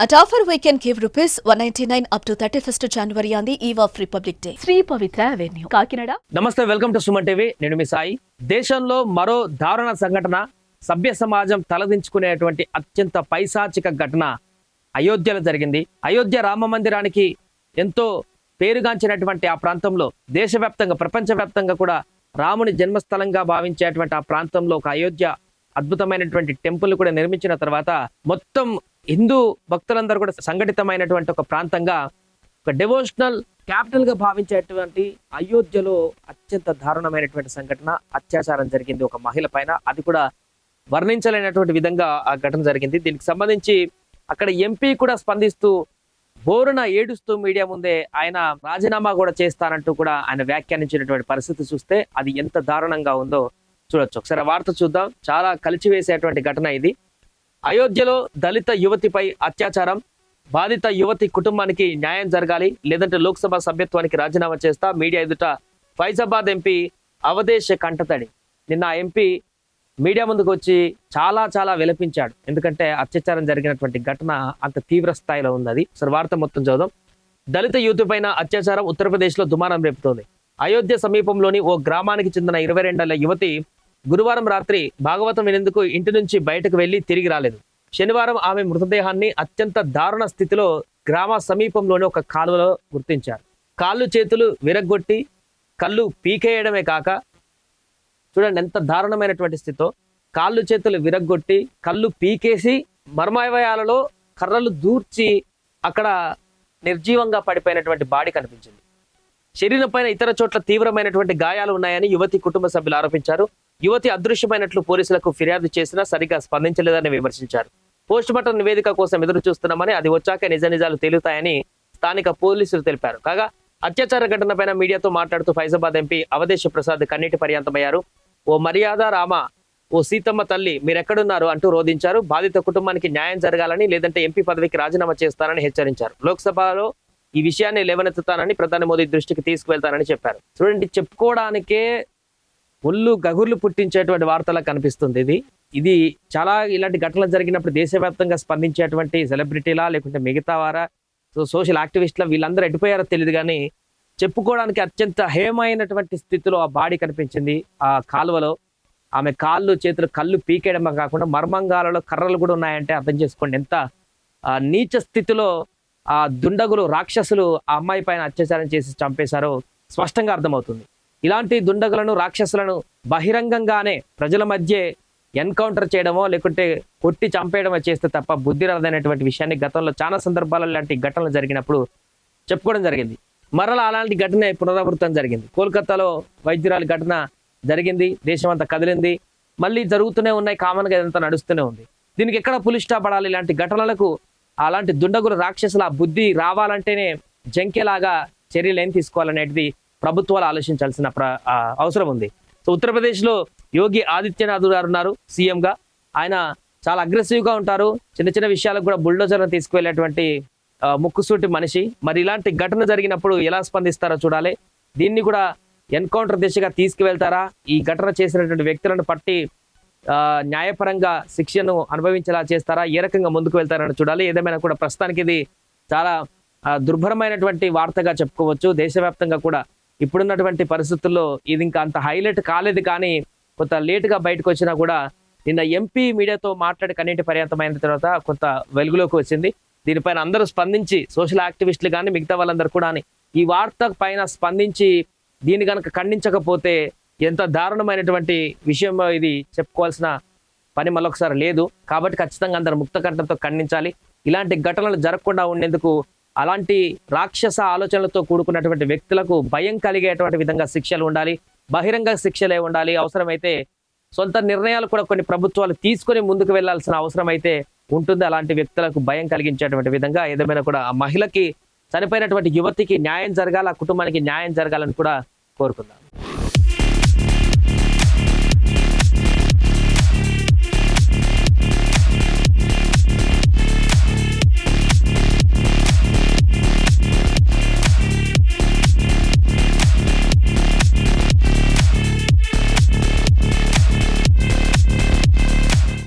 At offer we can give ₹199 up to 31st January on the eve of Republic Day. Sri Pavitra Avenue, Kakinada. నమస్తే, welcome to Suman TV. నేను మీ సాయి. దేశంలో మరో దారుణ సంఘటన, సభ్య సమాజం తలదించుకునేటువంటి అత్యంత పైశాచిక ఘటన అయోధ్యలో జరిగింది. అయోధ్య రామ మందిరానికి ఎంతో పేరుగాంచినటువంటి ఆ ప్రాంతంలో దేశవ్యాప్తంగా ప్రపంచవ్యాప్తంగా కూడా రాముని జన్మస్థలంగా భావించేటువంటి ఆ ప్రాంతంలో ఒక అయోధ్య అద్భుతమైనటువంటి టెంపుల్ కూడా నిర్మించిన తర్వాత మొత్తం హిందూ భక్తులందరూ కూడా సంఘటితమైనటువంటి ఒక ప్రాంతంగా ఒక డివోషనల్ క్యాపిటల్ గా భావించేటువంటి అయోధ్యలో అత్యంత దారుణమైనటువంటి సంఘటన, అత్యాచారం జరిగింది ఒక మహిళ పైన. అది కూడా వర్ణించలేనటువంటి విధంగా ఆ ఘటన జరిగింది. దీనికి సంబంధించి అక్కడ ఎంపీ కూడా స్పందిస్తూ బోరున ఏడుస్తూ మీడియా ముందే ఆయన రాజీనామా కూడా చేస్తానంటూ కూడా ఆయన వ్యాఖ్యానించినటువంటి పరిస్థితి చూస్తే అది ఎంత దారుణంగా ఉందో చూడొచ్చు. ఒకసారి వార్త చూద్దాం. చాలా కలిచివేసేటువంటి ఘటన ఇది. అయోధ్యలో దళిత యువతిపై అత్యాచారం, బాధిత యువతి కుటుంబానికి న్యాయం జరగాలి, లేదంటే లోక్సభ సభ్యత్వానికి రాజీనామా చేస్తా. మీడియా ఎదుట ఫైజాబాద్ ఎంపీ అవధేశ్ కంటతడి. నిన్న ఆ ఎంపీ మీడియా ముందుకు వచ్చి చాలా విలపించాడు. ఎందుకంటే అత్యాచారం జరిగినటువంటి ఘటన అంత తీవ్ర స్థాయిలో ఉంది. అది సరే వార్త మొత్తం చదుదాం. దళిత యువతి పైన అత్యాచారం ఉత్తరప్రదేశ్ లో దుమారం రేపుతోంది. అయోధ్య సమీపంలోని ఓ గ్రామానికి చెందిన 22 ఏళ్ల యువతి గురువారం రాత్రి భాగవతం వినేందుకు ఇంటి నుంచి బయటకు వెళ్లి తిరిగి రాలేదు. శనివారం ఆమె మృతదేహాన్ని అత్యంత దారుణ స్థితిలో గ్రామ సమీపంలోని ఒక కాలువలో గుర్తించారు. కాళ్ళు చేతులు విరగ్గొట్టి కళ్ళు పీకేయడమే కాక, చూడండి ఎంత దారుణమైనటువంటి స్థితితో, కాళ్ళు చేతులు విరగ్గొట్టి కళ్ళు పీకేసి మర్మావయాలలో కర్రలు దూర్చి అక్కడ నిర్జీవంగా పడిపోయినటువంటి బాడీ కనిపించింది. శరీరం పైన ఇతర చోట్ల తీవ్రమైనటువంటి గాయాలు ఉన్నాయని యువతి కుటుంబ సభ్యులు ఆరోపించారు. యువతి అదృశ్యమైనట్లు పోలీసులకు ఫిర్యాదు చేసినా సరిగా స్పందించలేదని విమర్శించారు. పోస్ట్ మార్టం నివేదిక కోసం ఎదురు చూస్తున్నామని, అది వచ్చాక నిజాలు తేలుతాయని స్థానిక పోలీసులు తెలిపారు. కాగా అత్యాచార ఘటనపైన మీడియాతో మాట్లాడుతూ ఫైజాబాద్ ఎంపీ అవధేశ్ ప్రసాద్ కన్నీటి పర్యంతమయ్యారు. ఓ మర్యాద రామ, ఓ సీతమ్మ తల్లి, మీరెక్కడున్నారు అంటూ రోధించారు. బాధిత కుటుంబానికి న్యాయం జరగాలని, లేదంటే ఎంపీ పదవికి రాజీనామా చేస్తానని హెచ్చరించారు. లోక్సభలో ఈ విషయాన్ని లేవనెత్తుతానని, ప్రధాని మోదీ దృష్టికి తీసుకువెళ్తానని చెప్పారు. చూడండి, చెప్పుకోవడానికే ఒళ్ళు గగుర్లు పుట్టించేటువంటి వార్తలా కనిపిస్తుంది. ఇది చాలా ఇలాంటి ఘటనలు జరిగినప్పుడు దేశవ్యాప్తంగా స్పందించేటువంటి సెలబ్రిటీలా లేకుంటే మిగతా వారా, సోషల్ యాక్టివిస్టుల, వీళ్ళందరూ ఎడిపోయారో తెలియదు కానీ చెప్పుకోవడానికి అత్యంత హేయమైనటువంటి స్థితిలో ఆ బాడీ కనిపించింది. ఆ కాలువలో ఆమె కాళ్ళు చేతులు కళ్ళు పీకేయడమే కాకుండా మర్మంగాలలో కర్రలు కూడా ఉన్నాయంటే అర్థం చేసుకోండి ఎంత నీచ స్థితిలో ఆ దుండగులు, రాక్షసులు ఆ అమ్మాయి పైన అత్యాచారం చేసి చంపేశారో స్పష్టంగా అర్థమవుతుంది. ఇలాంటి దుండగులను, రాక్షసులను బహిరంగంగానే ప్రజల మధ్య ఎన్కౌంటర్ చేయడమో లేకుంటే కొట్టి చంపేయడమో చేస్తే తప్ప బుద్ధి రాదనేటువంటి విషయాన్ని గతంలో చాలా సందర్భాలలో ఇలాంటి ఘటనలు జరిగినప్పుడు చెప్పుకోవడం జరిగింది. మరలా అలాంటి ఘటన పునరావృతం జరిగింది. కోల్కతాలో వైద్యురాలి ఘటన జరిగింది, దేశం అంతా కదిలింది. మళ్ళీ జరుగుతూనే ఉన్నాయి, కామన్గా ఇదంతా నడుస్తూనే ఉంది. దీనికి ఎక్కడ పులి స్టాప్ పడాలి? ఇలాంటి ఘటనలకు అలాంటి దుండగులు, రాక్షసుల బుద్ధి రావాలంటేనే జంకేలాగా చర్యలు ఏం తీసుకోవాలనేది ప్రభుత్వాలు ఆలోచించాల్సిన అవసరం ఉంది. సో ఉత్తరప్రదేశ్లో యోగి ఆదిత్యనాథ్ గారు ఉన్నారు సీఎంగా. ఆయన చాలా అగ్రెసివ్గా ఉంటారు. చిన్న విషయాలకు కూడా బుల్డోజర్ను తీసుకువెళ్ళేటువంటి ముక్కుసూటి మనిషి. మరి ఇలాంటి ఘటన జరిగినప్పుడు ఎలా స్పందిస్తారో చూడాలి. దీన్ని కూడా ఎన్కౌంటర్ దిశగా తీసుకువెళ్తారా? ఈ ఘటన చేసినటువంటి వ్యక్తులను పట్టి న్యాయపరంగా శిక్షను అనుభవించేలా చేస్తారా? ఏ రకంగా ముందుకు వెళ్తారని చూడాలి. ఏదేమైనా కూడా ప్రస్తుతానికి ఇది చాలా దుర్భరమైనటువంటి వార్తగా చెప్పుకోవచ్చు. దేశవ్యాప్తంగా కూడా ఇప్పుడున్నటువంటి పరిస్థితుల్లో ఇది ఇంకా అంత హైలైట్ కాలేదు, కానీ కొంత లేటుగా బయటకు వచ్చినా కూడా నిన్న ఎంపీ మీడియాతో మాట్లాడి కన్నీటి పర్యంతమైన తర్వాత కొంత వెలుగులోకి వచ్చింది. దీనిపైన అందరూ స్పందించి, సోషల్ యాక్టివిస్టులు కానీ మిగతా వాళ్ళందరూ కూడా ఈ వార్త పైన స్పందించి దీన్ని కనుక ఖండించకపోతే ఎంత దారుణమైనటువంటి విషయం ఇది చెప్పుకోవాల్సిన పని మళ్ళొకసారి లేదు. కాబట్టి ఖచ్చితంగా అందరూ ముక్త కంఠంతో ఖండించాలి. ఇలాంటి ఘటనలు జరగకుండా ఉండేందుకు అలాంటి రాక్షస ఆలోచనలతో కూడుకున్నటువంటి వ్యక్తులకు భయం కలిగేటువంటి విధంగా శిక్షలు ఉండాలి, బహిరంగ శిక్షలే ఉండాలి. అవసరమైతే సొంత నిర్ణయాలు కూడా కొన్ని ప్రభుత్వాలు తీసుకొని ముందుకు వెళ్లాల్సిన అవసరం అయితే ఉంటుంది. అలాంటి వ్యక్తులకు భయం కలిగించేటువంటి విధంగా ఏదేమైనా కూడా ఆ మహిళకి, చనిపోయినటువంటి యువతికి న్యాయం జరగాలి, ఆ కుటుంబానికి న్యాయం జరగాలని కూడా కోరుకుందాం.